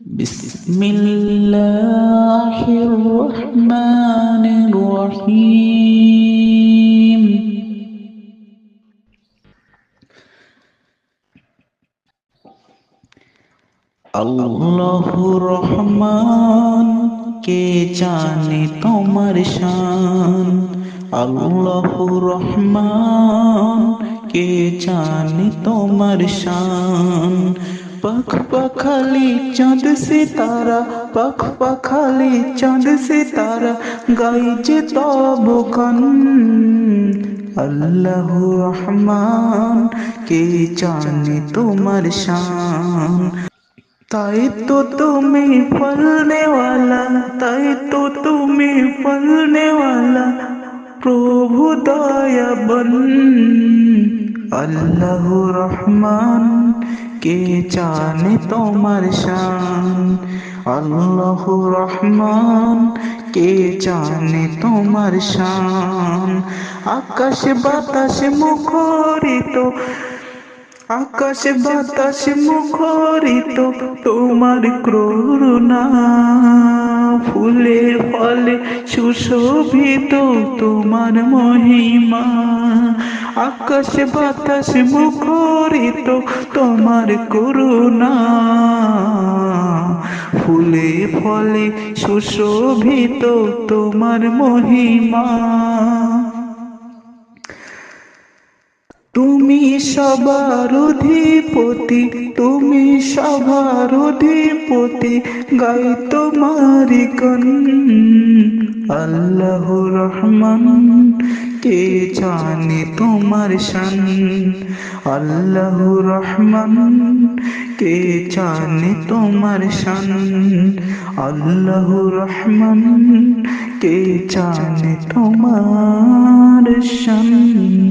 বিসমিল্লাহির রহমানির রহিম। আল্লাহুর রহমান, কে জানে তোমার শান। আল্লাহুর রহমান, কে জানে তোমার শান। পাখ পাখালি চাঁদ সিতারা, পাখ পাখালি চাঁদ সিতারা, গাইছে তব গান। আল্লাহুর রহমান, কে জানে তোমার শান। তাই তো তুমি ফলনে वाला, তাই তো তুমি ফলনে वाला, প্রভু দয়াবান। আল্লাহু রহমান, কে জানে তোমার শান। আল্লাহু রহমান, কে জানে তোমার শান। আকাশ বাতাস মুখরিত, আকাশ বাতাস মুখরিত তোমার করুণা। ফুলে ফলে সুশোভিত তোমার মহিমা। আকাশ বাতাস মুখরিত তোমার করুণা। ফুলে ফলে সুশোভিত তোমার মহিমা। তুমি সবার অধিপতি, তুমি সবার অধিপতি, গাই তোমারি গান। আল্লাহুর রহমান, কে জানে তোমার শান। আল্লাহুর রহমান, কে জানে তোমার শান। আল্লাহুর রহমান, কে জানে তোমার শান।